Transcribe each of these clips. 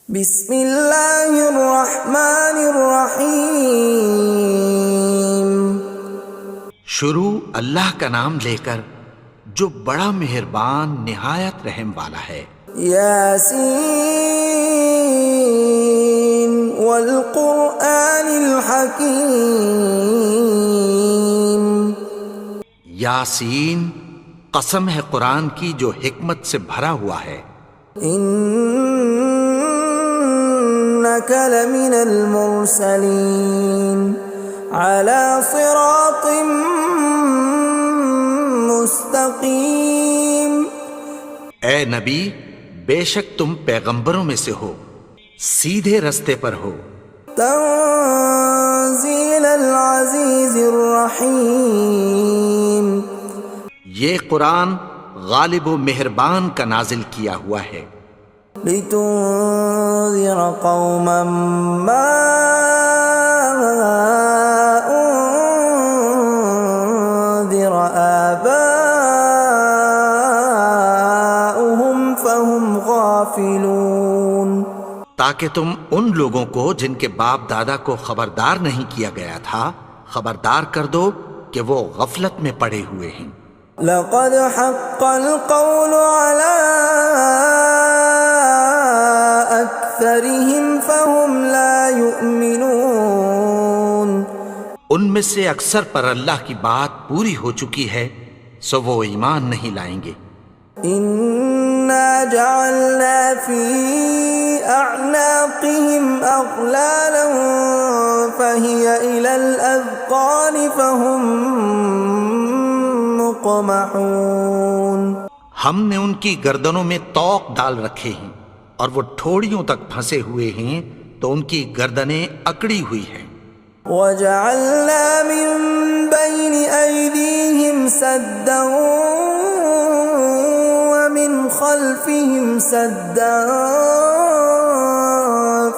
بسم اللہ الرحمن الرحیم۔ شروع اللہ کا نام لے کر جو بڑا مہربان نہایت رحم والا ہے۔ یاسین والقرآن الحکیم۔ یاسین، قسم ہے قرآن کی جو حکمت سے بھرا ہوا ہے۔ انک لمن المرسلین علی صراط مستقیم۔ اے نبی، بے شک تم پیغمبروں میں سے ہو، سیدھے رستے پر ہو۔ تنزیل العزیز الرحیم۔ یہ قرآن غالب و مہربان کا نازل کیا ہوا ہے۔ لتنذر قوما ما انذر آباؤهم فهم غافلون۔ تاکہ تم ان لوگوں کو جن کے باپ دادا کو خبردار نہیں کیا گیا تھا خبردار کر دو کہ وہ غفلت میں پڑے ہوئے ہیں۔ لقد حق القول على أكثرهم فهم لا يؤمنون۔ ان میں سے اکثر پر اللہ کی بات پوری ہو چکی ہے سو وہ ایمان نہیں لائیں گے۔ إنا جعلنا في أعناقهم أغلالا فهي إلى الأذقان فهم مقمحون۔ ہم نے ان کی گردنوں میں طوق ڈال رکھے ہیں اور وہ ٹھوڑیوں تک پھنسے ہوئے ہیں تو ان کی گردنیں اکڑی ہوئی ہیں۔ وَجَعَلْنَا مِن بَيْنِ أَيْدِيهِمْ سَدًّا وَمِنْ خَلْفِهِمْ سَدًّا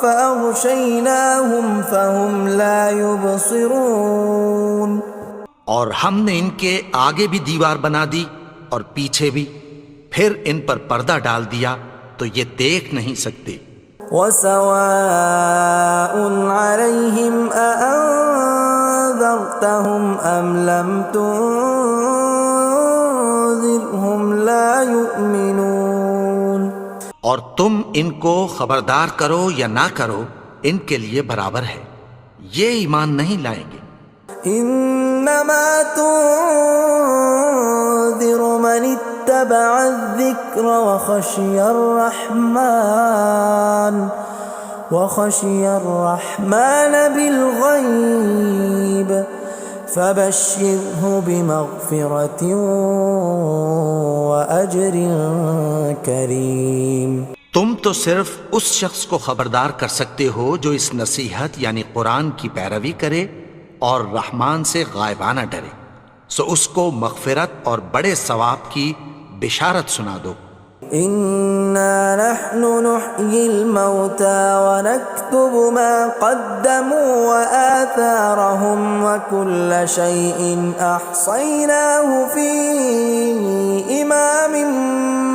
فَأَغْشَيْنَاهُمْ فَهُمْ لَا يُبْصِرُونَ۔ اور ہم نے ان کے آگے بھی دیوار بنا دی اور پیچھے بھی، پھر ان پر پردہ ڈال دیا تو یہ دیکھ نہیں سکتے۔ وَسَوَاءٌ عَلَيْهِمْ أَأَنذَرْتَهُمْ أَمْ لَمْ تُنذِرْهُمْ لَا يُؤْمِنُونَ۔ اور تم ان کو خبردار کرو یا نہ کرو ان کے لیے برابر ہے، یہ ایمان نہیں لائیں گے۔ انما تنذر من اتبع الذکر وخشی الرحمن بالغیب فبشرہ بمغفرۃ واجر کریم۔ تم تو صرف اس شخص کو خبردار کر سکتے ہو جو اس نصیحت یعنی قرآن کی پیروی کرے اور رحمان سے غائبانہ ڈرے، سو اس کو مغفرت اور بڑے ثواب کی بشارت سنا دو۔ اِنَّا نَحْنُ نُحْيِي الْمَوْتَى وَنَكْتُبُ مَا قَدَّمُوا وَآثَارَهُمْ وَكُلَّ شَيْءٍ أَحْصَيْنَاهُ فِي إِمَامٍ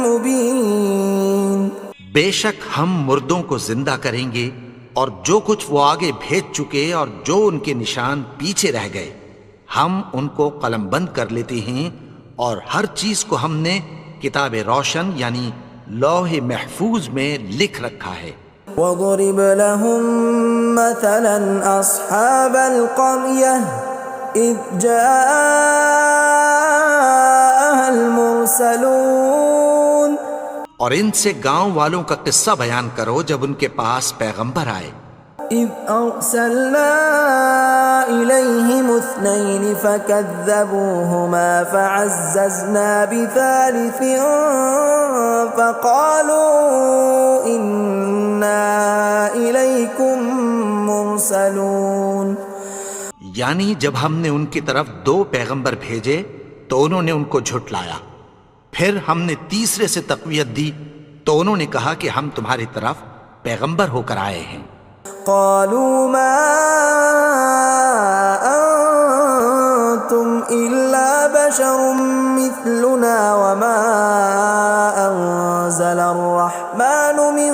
مُبِينٍ۔ بے شک ہم مردوں کو زندہ کریں گے اور جو کچھ وہ آگے بھیج چکے اور جو ان کے نشان پیچھے رہ گئے ہم ان کو قلم بند کر لیتے ہیں، اور ہر چیز کو ہم نے کتاب روشن یعنی لوح محفوظ میں لکھ رکھا ہے۔ وَضُرِبْ لَهُم مَّثَلًا أَصْحَابَ الْقَرْيَةِ إِذْ جَاءَهَا الْمُرْسَلُونَ۔ اور ان سے گاؤں والوں کا قصہ بیان کرو جب ان کے پاس پیغمبر آئے۔ إِذْ أَرْسَلْنَا إِلَيْهِمُ اثْنَيْنِ فَكَذَّبُوهُمَا فَعَزَّزْنَا بِثَالِثٍ فَقَالُوا إِنَّا إِلَيْكُمْ مُرْسَلُونَ۔ یعنی جب ہم نے ان کی طرف دو پیغمبر بھیجے تو انہوں نے ان کو جھٹلایا، پھر ہم نے تیسرے سے تقویت دی تو انہوں نے کہا کہ ہم تمہاری طرف پیغمبر ہو کر آئے ہیں۔ قالوا ما انتم الا بشر مثلنا وما انزل الرحمن من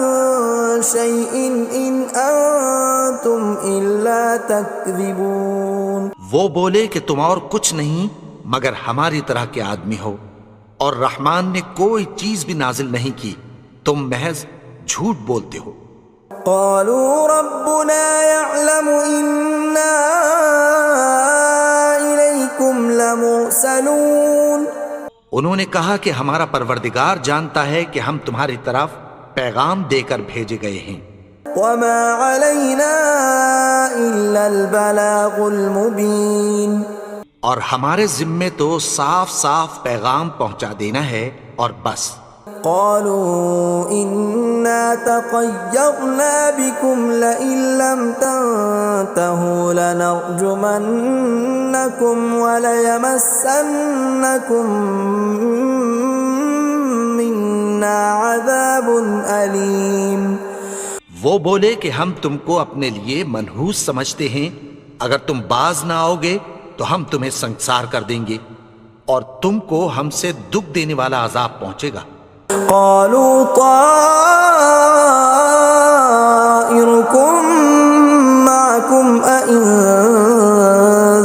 شيء إن أنتم إلا تكذبون. وہ بولے کہ تم اور کچھ نہیں مگر ہماری طرح کے آدمی ہو، اور رحمان نے کوئی چیز بھی نازل نہیں کی، تم محض جھوٹ بولتے ہو. قالوا ربنا يعلم إنا إليكم لمرسلون. انہوں نے کہا کہ ہمارا پروردگار جانتا ہے کہ ہم تمہاری طرف پیغام دے کر بھیجے گئے ہیں. وما علينا إلا البلاغ المبين. اور ہمارے ذمے تو صاف صاف پیغام پہنچا دینا ہے اور بس. قالوا إنا تطيرنا بكم لئن لم تنتهوا لنرجمنكم وليمسنكم منا عذاب أليم. وہ بولے کہ ہم تم کو اپنے لیے منحوس سمجھتے ہیں، اگر تم باز نہ آؤ گے تو ہم تمہیں سنسار کر دیں گے اور تم کو ہم سے دکھ دینے والا عذاب پہنچے گا. قالوا طائركم معكم أئن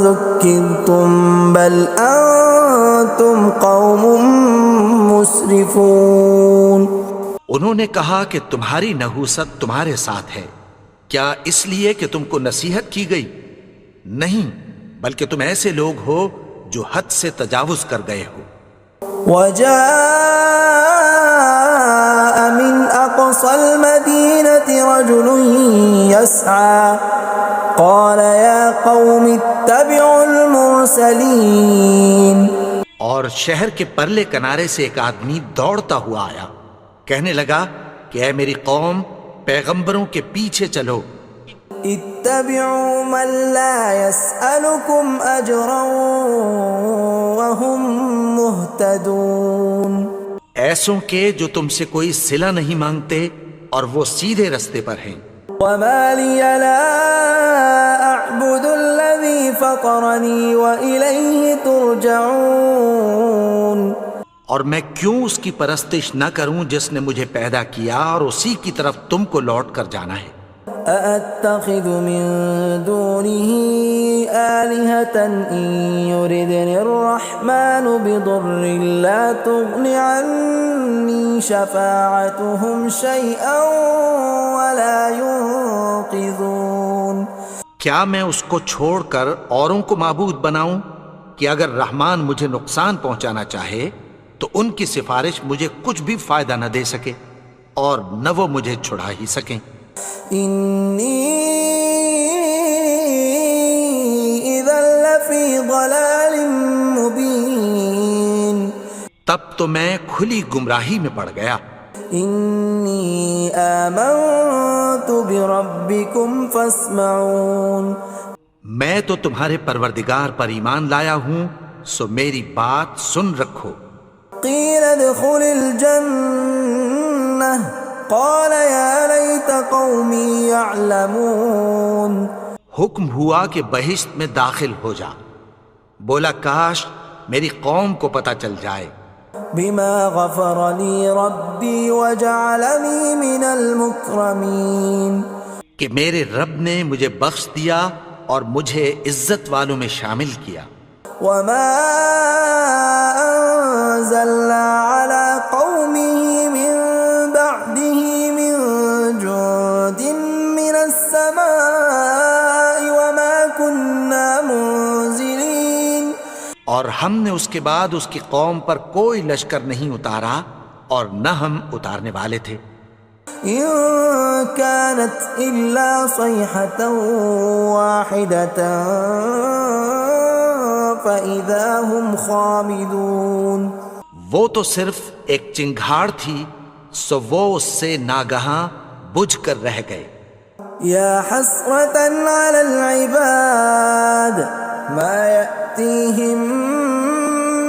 ذكرتم بل أنتم قوم مسرفون. انہوں نے کہا کہ تمہاری نحوست تمہارے ساتھ ہے، کیا اس لیے کہ تم کو نصیحت کی گئی؟ نہیں، بلکہ تم ایسے لوگ ہو جو حد سے تجاوز کر گئے ہو. وجاء من أقصى المدينة رجل يسعى قال يا قوم اتبعوا المرسلين. اور شہر کے پرلے کنارے سے ایک آدمی دوڑتا ہوا آیا، کہنے لگا کہ اے میری قوم، پیغمبروں کے پیچھے چلو. اتبعوا من لا يسألكم أجرا وهم مهتدون. ایسوں کے جو تم سے کوئی صلہ نہیں مانگتے اور وہ سیدھے رستے پر ہیں. وما لي لا أعبد الذي فطرني وإليه ترجعون. اور میں کیوں اس کی پرستش نہ کروں جس نے مجھے پیدا کیا اور اسی کی طرف تم کو لوٹ کر جانا ہے. أأتخذ من دونه آلهة إن يردني الرحمن بضر لا تغن عني شفاعتهم شيئا ولا ينقذون. کیا میں اس کو چھوڑ کر اوروں کو معبود بناؤں کہ اگر رحمان مجھے نقصان پہنچانا چاہے تو ان کی سفارش مجھے کچھ بھی فائدہ نہ دے سکے اور نہ وہ مجھے چھڑا ہی سکیں. إني إذا لفي ضلال مبين. تب تو میں کھلی گمراہی میں پڑ گیا. إني آمنت بربكم فاسمعون. میں تو تمہارے پروردگار پر ایمان لایا ہوں، سو میری بات سن رکھو. قيل ادخل الجنة قال يا ليت قومي يعلمون. حکم ہوا کہ بہشت میں داخل ہو جا. بولا کاش میری قوم کو پتہ چل جائے. بما غفر لي ربي وجعلني من المكرمين. کہ میرے رب نے مجھے بخش دیا اور مجھے عزت والوں میں شامل کیا. وما أنزلنا على قومه من بعده من جند من السماء وما كنا منزلين. اور ہم نے اس کے بعد اس کی قوم پر کوئی لشکر نہیں اتارا اور نہ ہم اتارنے والے تھے. إن كانت إلا صيحة واحدة فإذا هم خامدون. وہ تو صرف ایک چنگھاڑ تھی، سو وہ اس سے ناگہاں بجھ کر رہ گئے. يا حسرة على العباد ما يأتيهم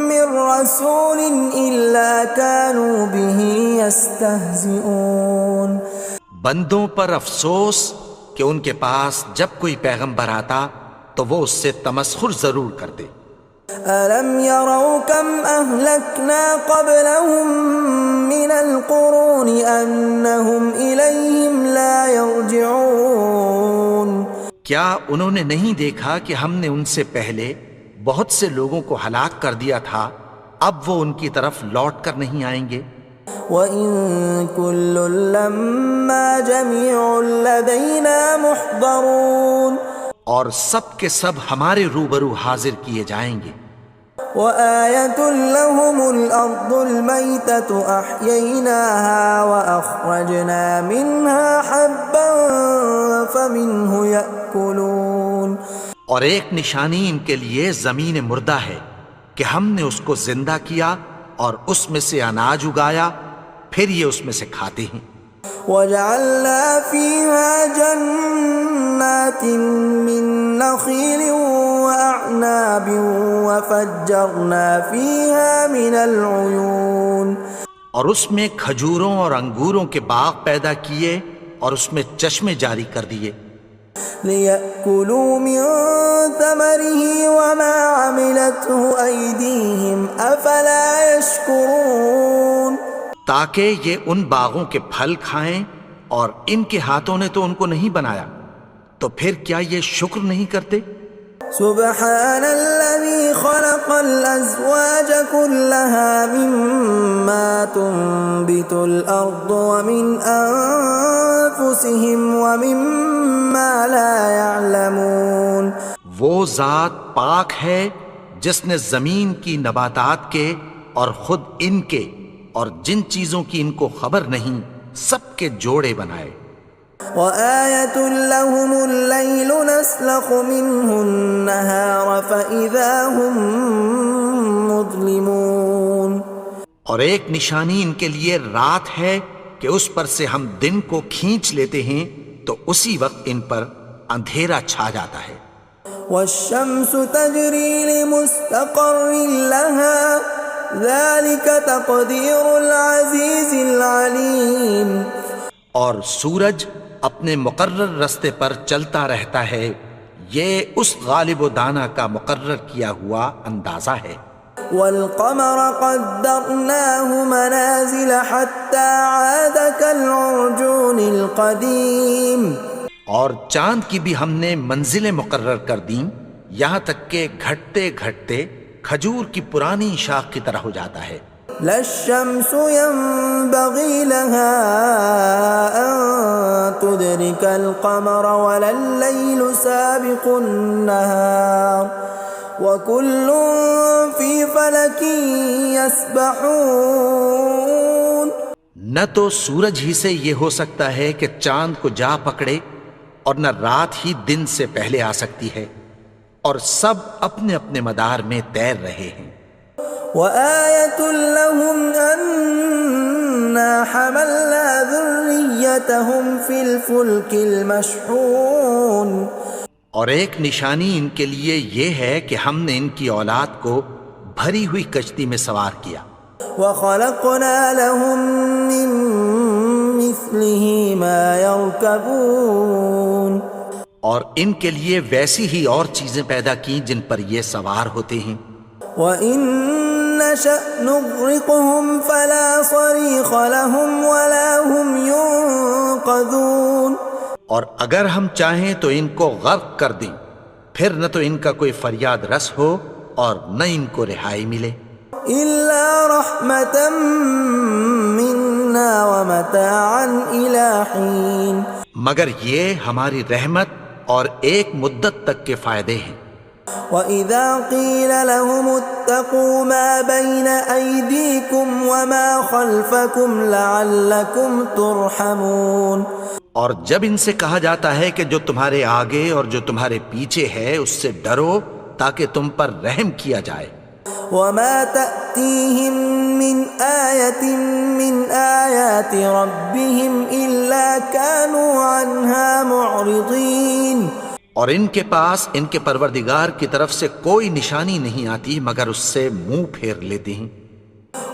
من رسول إلا كانوا به يستهزئون. بندوں پر افسوس کہ ان کے پاس جب کوئی پیغمبر آتا تو وہ اس سے تمسخر ضرور کرتے. ألم يروا كم أهلكنا قبلهم من القرون أنهم إليهم لا يرجعون کیا انہوں نے نہیں دیکھا کہ ہم نے ان سے پہلے بہت سے لوگوں کو ہلاک کر دیا تھا، اب وہ ان کی طرف لوٹ کر نہیں آئیں گے؟ وَإِن كُلٌّ لَّمَّا جَمِيعٌ لَّدَيْنَا مُحْضَرُونَ اور سب کے سب ہمارے روبرو حاضر کیے جائیں گے۔ وَآيَةٌ لَّهُمُ الْأَرْضُ الْمَيْتَةُ أَحْيَيْنَاهَا وَأَخْرَجْنَا مِنْهَا حَبًّا فَمِنْهُ يَأْكُلُونَ اور ایک نشانی ان کے لیے زمین مردہ ہے کہ ہم نے اس کو زندہ کیا اور اس میں سے اناج اگایا، پھر یہ اس میں سے کھاتے ہیں۔ وَجَعَلْنَا فِيهَا جَنَّاتٍ مِّن نَّخِيلٍ وَأَعْنَابٍ وَفَجَّرْنَا فِيهَا مِنَ الْعُيُونِ اور اس میں کھجوروں اور انگوروں کے باغ پیدا کیے اور اس میں چشمے جاری کر دیے، لِيَأْكُلُوا مِن ثَمَرِهِ وَمَا عَمِلَتْهُ أَيْدِيهِمْ أَفَلَا يَشْكُرُونَ تاکہ یہ ان باغوں کے پھل کھائیں، اور ان کے ہاتھوں نے تو ان کو نہیں بنایا، تو پھر کیا یہ شکر نہیں کرتے؟ سبحان الذي خلق الأزواج كلها مما تنبت الأرض ومن أنفسهم ومما لا يعلمون وہ ذات پاک ہے جس نے زمین کی نباتات کے اور خود ان کے اور جن چیزوں کی ان کو خبر نہیں سب کے جوڑے بنائے۔ وَآيَةٌ لَّهُمُ اللَّيْلُ نَسْلَخُ مِنْهُ النَّهَارَ فَإِذَا هُم مُظْلِمُونَ اور ایک نشانی ان کے لیے رات ہے کہ اس پر سے ہم دن کو کھینچ لیتے ہیں تو اسی وقت ان پر اندھیرا چھا جاتا ہے۔ وَالشَّمْسُ تَجْرِي لِمُسْتَقَرٍّ لَّهَا ذَلِكَ تَقْدِيرُ الْعَزِيزِ الْعَلِيمِ اور سورج اپنے مقرر رستے پر چلتا رہتا ہے، یہ اس غالب و دانا کا مقرر کیا ہوا اندازہ ہے۔ وَالْقَمَرَ قَدَّرْنَاهُ مَنَازِلَ حَتَّى عَادَ كَالْعُرْجُونِ الْقَدِيمِ اور چاند کی بھی ہم نے منزلیں مقرر کر دیں، یہاں تک کہ گھٹتے گھٹتے کھجور کی پرانی شاخ کی طرح ہو جاتا ہے۔ لا الشمس ينبغي لها أن تدرك القمر ولا الليل سابق النهار وكل في فلك يسبحون نہ تو سورج ہی سے یہ ہو سکتا ہے کہ چاند کو جا پکڑے، اور نہ رات ہی دن سے پہلے آ سکتی ہے، اور سب اپنے اپنے مدار میں تیر رہے ہیں۔ وَآيَةٌ لَّهُمْ أَنَّا حَمَلْنَا ذُرِّيَّتَهُمْ فِي الْفُلْكِ الْمَشْحُونِ اور ایک نشانی ان کے لیے یہ ہے کہ ہم نے ان کی اولاد کو بھری ہوئی کشتی میں سوار کیا۔ وَخَلَقْنَا لَهُم مِّن مِّثْلِهِ مَا يَرْكَبُونَ اور ان کے لیے ویسی ہی اور چیزیں پیدا کی جن پر یہ سوار ہوتے ہیں۔ وَإِن نَّشَأْ نُغْرِقْهُمْ فَلَا صَرِيخَ لَهُمْ وَلَا هُمْ يُنقَذُونَ اور اگر ہم چاہیں تو ان کو غرق کر دیں، پھر نہ تو ان کا کوئی فریاد رس ہو اور نہ ان کو رہائی ملے۔ إِلَّا رَحْمَةً مِّنَّا وَمَتَاعًا إِلَىٰ حِينٍ مگر یہ ہماری رحمت اور ایک مدت تک کے فائدے ہیں۔ وَإِذَا قِيلَ لَهُمُ اتَّقُوا مَا بَيْنَ أَيْدِيكُمْ وَمَا خَلْفَكُمْ لَعَلَّكُمْ تُرْحَمُونَ اور جب ان سے کہا جاتا ہے کہ جو تمہارے آگے اور جو تمہارے پیچھے ہے اس سے ڈرو تاکہ تم پر رحم کیا جائے۔ وَمَا تَأْتِيهِم مِّنْ آيَةٍ مِّنْ آيَاتِ رَبِّهِمْ إِلَّا كَانُوا عَنْهَا مُعْرِضِينَ اور ان کے پاس ان کے پروردگار کی طرف سے کوئی نشانی نہیں آتی مگر اس سے منہ پھیر لیتے ہیں۔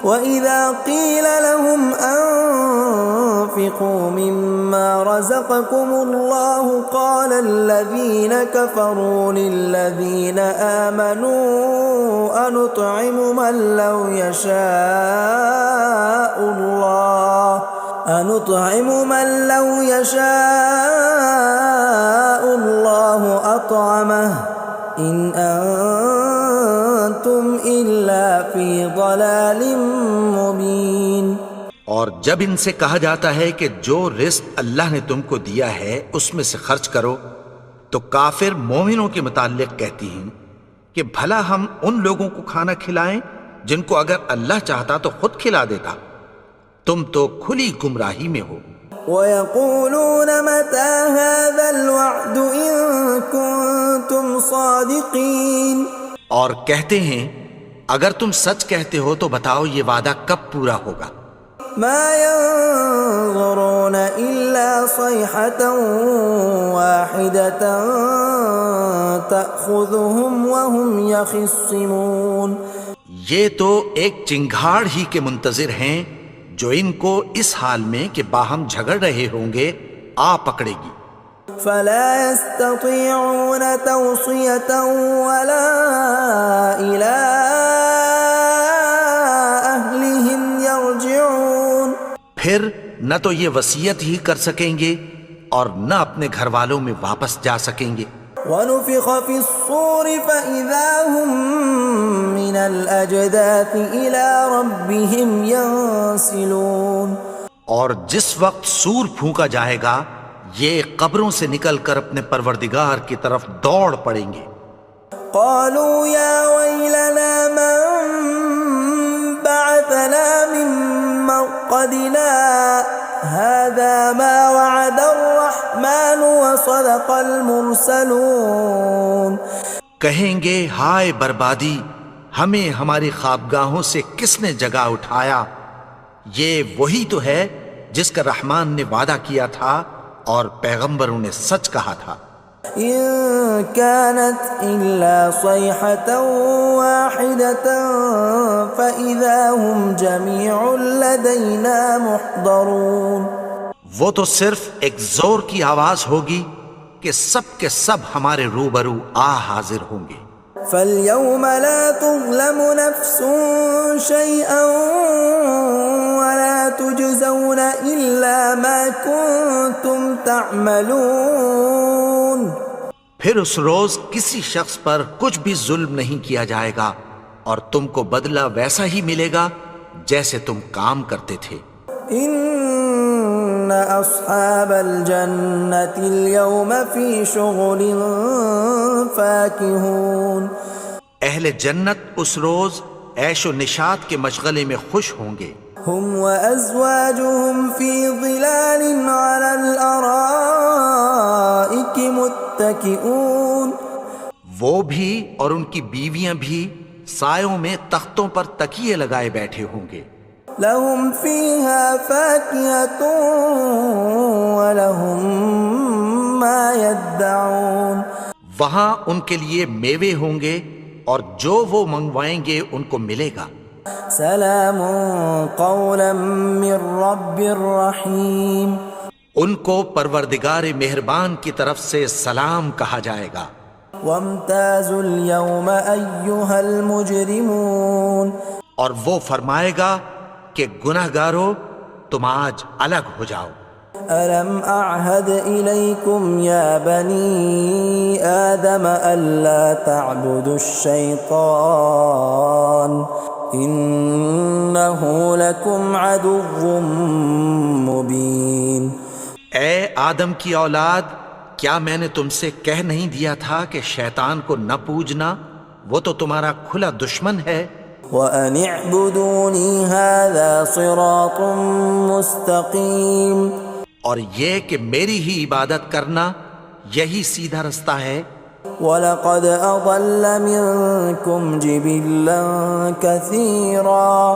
وَإِذَا قِيلَ لَهُمْ وأنفقوا مما رزقكم الله قال الذين كفروا للذين آمنوا أنطعم من لو يشاء الله أطعمه إن أنتم إلا في ضلال مبين۔ اور جب ان سے کہا جاتا ہے کہ جو رزق اللہ نے تم کو دیا ہے اس میں سے خرچ کرو، تو کافر مومنوں کے متعلق کہتی ہیں کہ بھلا ہم ان لوگوں کو کھانا کھلائیں جن کو اگر اللہ چاہتا تو خود کھلا دیتا، تم تو کھلی گمراہی میں ہو۔ وَيَقُولُونَ مَتَى هَذَا الْوَعْدُ إِن كُنتُمْ صَادِقِينَ، اور کہتے ہیں اگر تم سچ کہتے ہو تو بتاؤ یہ وعدہ کب پورا ہوگا۔ مَا يَنظُرُونَ إِلَّا صَيْحَةً وَاحِدَةً تَأْخُذُهُمْ وَهُمْ يَخِصِّمُونَ، یہ تو ایک چنگھاڑ ہی کے منتظر ہیں جو ان کو اس حال میں کہ باہم جھگڑ رہے ہوں گے آ پکڑے گی۔ فَلَا يَسْتَطِيعُونَ تَوْصِيَةً وَلَا إِلَىٰ أَهْلِهِمْ يَرْجِعُونَ، پھر نہ تو یہ وصیت ہی کر سکیں گے اور نہ اپنے گھر والوں میں واپس جا سکیں گے۔ وَنُفِخَ فِي الصُّورِ فَإِذَا هُم مِّنَ الْأَجْدَاثِ إِلَىٰ رَبِّهِمْ يَنسِلُونَ، اور جس وقت سور پھونکا جائے گا یہ قبروں سے نکل کر اپنے پروردگار کی طرف دوڑ پڑیں گے۔ قَالُوا يَا وَيْلَنَا مَن بَعَثَنَا مِن مَّرْقَدِنَا هَٰذَا مَا وَعَدَ الرَّحْمَٰنُ وَصَدَقَ الْمُرْسَلُونَ، کہیں گے ہائے بربادی، ہمیں ہماری خوابگاہوں سے کس نے جگا اٹھایا، یہ وہی تو ہے جس کا رحمان نے وعدہ کیا تھا اور پیغمبروں نے سچ کہا تھا۔ إِن كَانَتْ إِلَّا صَيْحَةً وَاحِدَةً فَإِذَا هُمْ جَمِيعٌ لَدَيْنَا مُحْضَرُونَ، وہ تو صرف ایک زور کی آواز ہوگی کہ سب کے سب ہمارے روبرو آ حاضر ہوں گے۔ فَالْيَوْمَ لَا تُظْلَمُ نَفْسٌ شَيْئًا وَلَا تُجْزَوْنَ إِلَّا مَا كُنتُمْ تَعْمَلُونَ، پھر اس روز کسی شخص پر کچھ بھی ظلم نہیں کیا جائے گا اور تم کو بدلہ ویسا ہی ملے گا جیسے تم کام کرتے تھے۔ إِنَّ أَصْحَابَ الْجَنَّةِ الْيَوْمَ فِي شُغُلٍ فَاكِهُونَ، اہل جنت اس روز عیش و نشاط کے مشغلے میں خوش ہوں گے۔ هُمْ وَأَزْوَاجُهُمْ فِي ظِلَالٍ عَلَى الْأَرَائِكِ مُتَّكِئُونَ، وہ بھی اور ان کی بیویاں بھی سایوں میں تختوں پر تکیے لگائے بیٹھے ہوں گے۔ لَهُمْ فِيهَا فَاكِهَةٌ وَلَهُمْ مَا يَدَّعُونَ، وہاں ان کے لیے میوے ہوں گے اور جو وہ منگوائیں گے ان کو ملے گا۔ سلام قولا من رب رحیم، ان کو پروردگار مہربان کی طرف سے سلام کہا جائے گا۔ وامتازوا اليوم ایھا المجرمون، اور وہ فرمائے گا کہ گنہگارو تم آج الگ ہو جاؤ۔ ألم أعهد إليكم يا بني آدم ألا تعبدوا الشيطان إنه لكم عدو مبين۔ اے آدم کی اولاد، کیا میں نے تم سے کہہ نہیں دیا تھا کہ شیطان کو نہ پوجنا، وہ تو تمہارا کھلا دشمن ہے۔ وَأَنِ اعْبُدُونِي هَذَا صِرَاطٌ مُسْتَقِيمٌ، اور یہ کہ میری ہی عبادت کرنا یہی سیدھا رستہ ہے۔ وَلَقَدْ أَضَلَّ مِنْكُمْ جِبِلًّا كَثِيرًا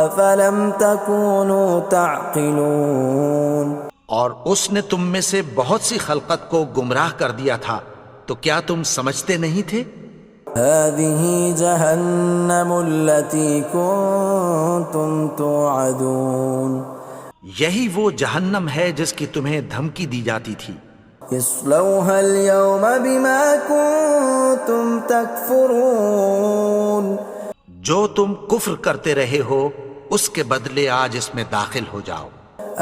أَفَلَمْ تَكُونُوا تَعْقِلُونَ، اور اس نے تم میں سے بہت سی خلقت کو گمراہ کر دیا تھا، تو کیا تم سمجھتے نہیں تھے؟ هَذِهِ جَهَنَّمُ الَّتِي كُنْتُمْ تُوعَدُونَ، یہی وہ جہنم ہے جس کی تمہیں دھمکی دی جاتی تھی. اصلوها اليوم بما كنتم تكفرون. جو تم کفر کرتے رہے ہو اس کے بدلے آج اس میں داخل ہو جاؤ.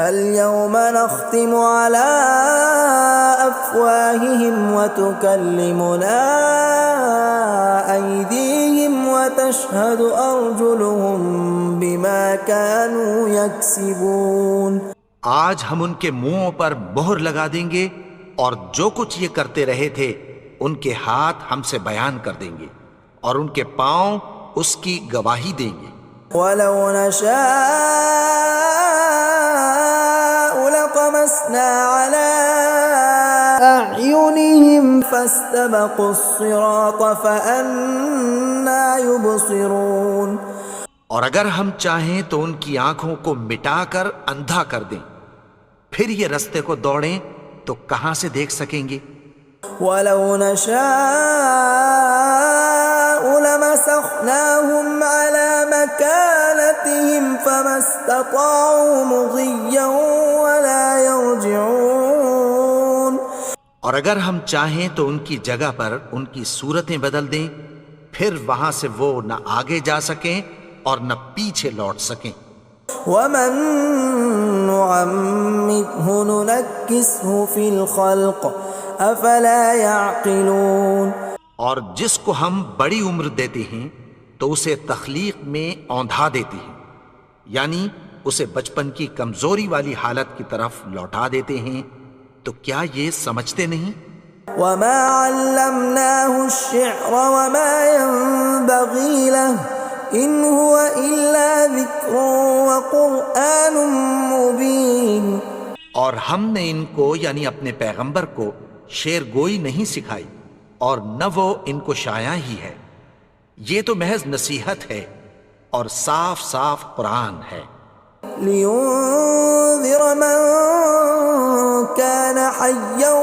اليوم نختم على أفواههم وتكلمنا أيديهم وتشهد أرجلهم بما كانوا يكسبون. آج ہم ان کے منہوں پر مہر لگا دیں گے اور جو کچھ یہ کرتے رہے تھے ان کے ہاتھ ہم سے بیان کر دیں گے اور ان کے پاؤں اس کی گواہی دیں گے. ولو نشاء لطمسنا على أعينهم فاستبقوا الصراط فأنى يبصرون. اور اگر ہم چاہیں تو ان کی آنکھوں کو مٹا کر اندھا کر دیں، پھر یہ رستے کو دوڑیں تو کہاں سے دیکھ سکیں گے. ولو نشاء لمسخناهم على مكانتهم فما استطاعوا مضيا ولا يرجعون. اور اگر ہم چاہیں تو ان کی جگہ پر ان کی صورتیں بدل دیں، پھر وہاں سے وہ نہ آگے جا سکیں اور نہ پیچھے لوٹ سکیں. ومن نعمره ننكسه في الخلق افلا يعقلون. اور جس کو ہم بڑی عمر دیتے ہیں تو اسے تخلیق میں اوندھا دیتے ہیں، یعنی اسے بچپن کی کمزوری والی حالت کی طرف لوٹا دیتے ہیں. تو کیا یہ سمجھتے نہیں؟ وما علمناه الشعر وما ينبغي له ان هو الا ذکر وقرآن مبین. اور ہم نے ان کو یعنی اپنے پیغمبر کو شعر گوئی نہیں سکھائی اور نہ وہ ان کو شایع ہی ہے، یہ تو محض نصیحت ہے اور صاف صاف قرآن ہے. لينذر من كان حيا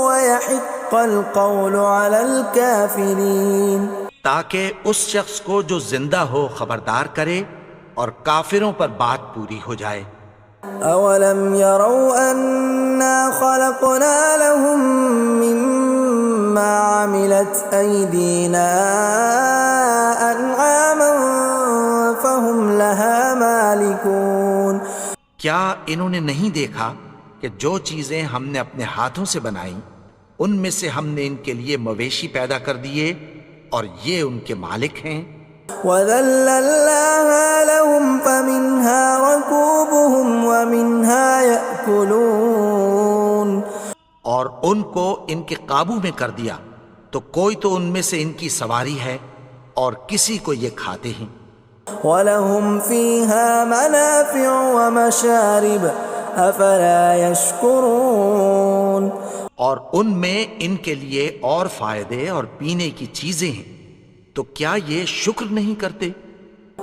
ويحق القول على الكافرين. تاکہ اس شخص کو جو زندہ ہو خبردار کرے اور کافروں پر بات پوری ہو جائے. اولم يروا انا خلقنا لهم مما عملت ايدينا انعاما فهم لها مالكون. کیا انہوں نے نہیں دیکھا کہ جو چیزیں ہم نے اپنے ہاتھوں سے بنائیں ان میں سے ہم نے ان کے لیے مویشی پیدا کر دیے اور یہ ان کے مالک ہیں. وَذَلَّلْنَاهَا لَهُمْ فَمِنْهَا رَكُوبُهُمْ وَمِنْهَا يَأْكُلُونَ. اور ان کو ان کے قابو میں کر دیا تو کوئی تو ان میں سے ان کی سواری ہے اور کسی کو یہ کھاتے ہیں. وَلَهُمْ فِيهَا مَنَافِعُ وَمَشَارِبُ أَفَلَا يَشْكُرُونَ. اور ان میں ان کے لیے اور فائدے اور پینے کی چیزیں ہیں، تو کیا یہ شکر نہیں کرتے؟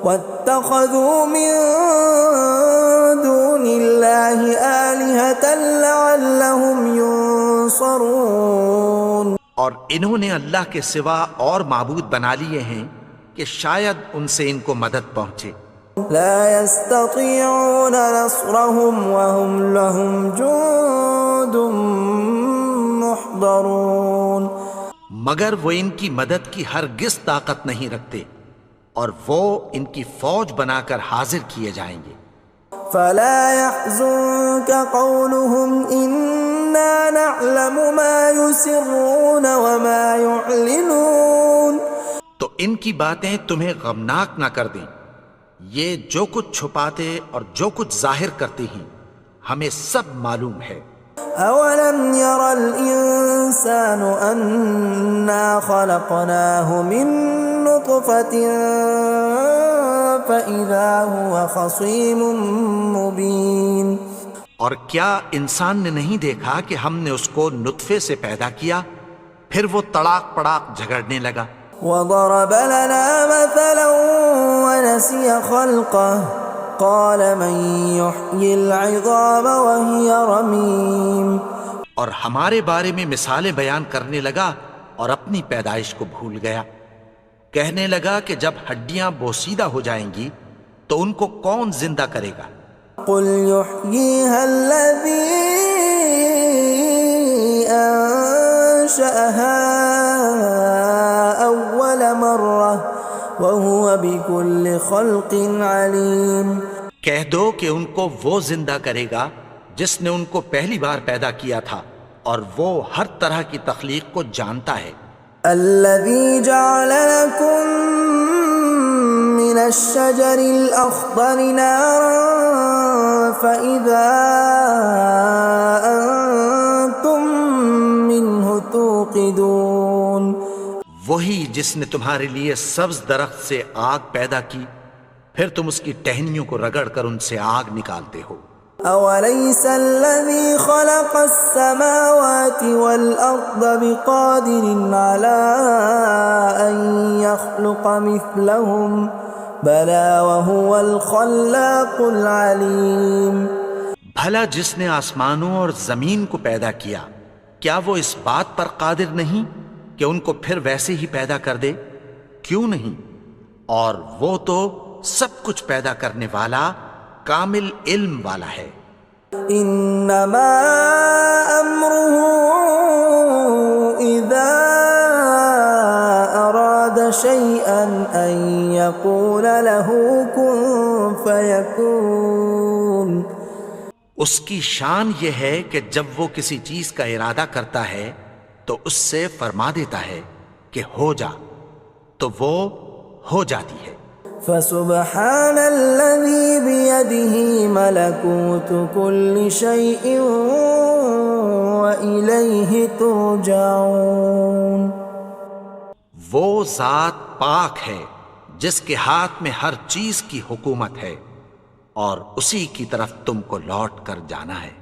وَاتَّخَذُوا مِن دُونِ اللَّهِ آلِهَةً لَعَلَّهُمْ يُنصَرُونَ. اور انہوں نے اللہ کے سوا اور معبود بنا لیے ہیں کہ شاید ان سے ان کو مدد پہنچے. لا يستطيعون نصرهم وهم لهم جند محضرون. مگر وہ ان کی مدد کی ہرگز طاقت نہیں رکھتے اور وہ ان کی فوج بنا کر حاضر کیے جائیں گے. فلا يحزنك قولهم إنا نعلم ما يسرون وما يعلنون. تو ان کی باتیں تمہیں غمناک نہ کر دیں، یہ جو کچھ چھپاتے اور جو کچھ ظاہر کرتے ہیں ہمیں سب معلوم ہے. أولم ير الإنسان أنا خلقناه من نطفة فإذا هو خصيم مبين. اور کیا انسان نے نہیں دیکھا کہ ہم نے اس کو نطفے سے پیدا کیا پھر وہ تڑاک پڑاک جھگڑنے لگا. وضرب لنا مثلا ونسي خلقه قال من يحيي العظام وهي رميم. اور ہمارے بارے میں مثالیں بیان کرنے لگا اور اپنی پیدائش کو بھول گیا. کہنے لگا کہ جب ہڈیاں بوسیدہ ہو جائیں گی تو ان کو کون زندہ کرے گا قل يحييها الذي أنشأها أول مرة وهو بكل خلق عليم۔ کہہ دو کہ ان کو وہ زندہ کرے گا جس نے ان کو پہلی بار پیدا کیا تھا، اور وہ ہر طرح کی تخلیق کو جانتا ہے۔ الذي جعل لكم من الشجر الأخضر نارا فإذا أنتم منه توقدون، وہی جس نے تمہارے لیے سبز درخت سے آگ پیدا کی، پھر تم اس کی ٹہنیوں کو رگڑ کر ان سے آگ نکالتے ہو۔ أوليس الذي خلق السماوات والأرض بقادر على أن يخلق مثلهم بلى وهو الخلاق العليم۔ بھلا جس نے آسمانوں اور زمین کو پیدا کیا، کیا وہ اس بات پر قادر نہیں کہ ان کو پھر ویسے ہی پیدا کر دے؟ کیوں نہیں؟ اور وہ تو سب کچھ پیدا کرنے والا، کامل علم والا ہے۔ انما امره اذا اراد شيئا ان يقول له كن فيكون۔ اس کی شان یہ ہے کہ جب وہ کسی چیز کا ارادہ کرتا ہے تو اس سے فرما دیتا ہے کہ ہو جا، تو وہ ہو جاتی ہے۔ فسبحان الذي بيده ملكوت كل شيء وإليه ترجعون۔ وہ ذات پاک ہے جس کے ہاتھ میں ہر چیز کی حکومت ہے، اور اسی کی طرف تم کو لوٹ کر جانا ہے۔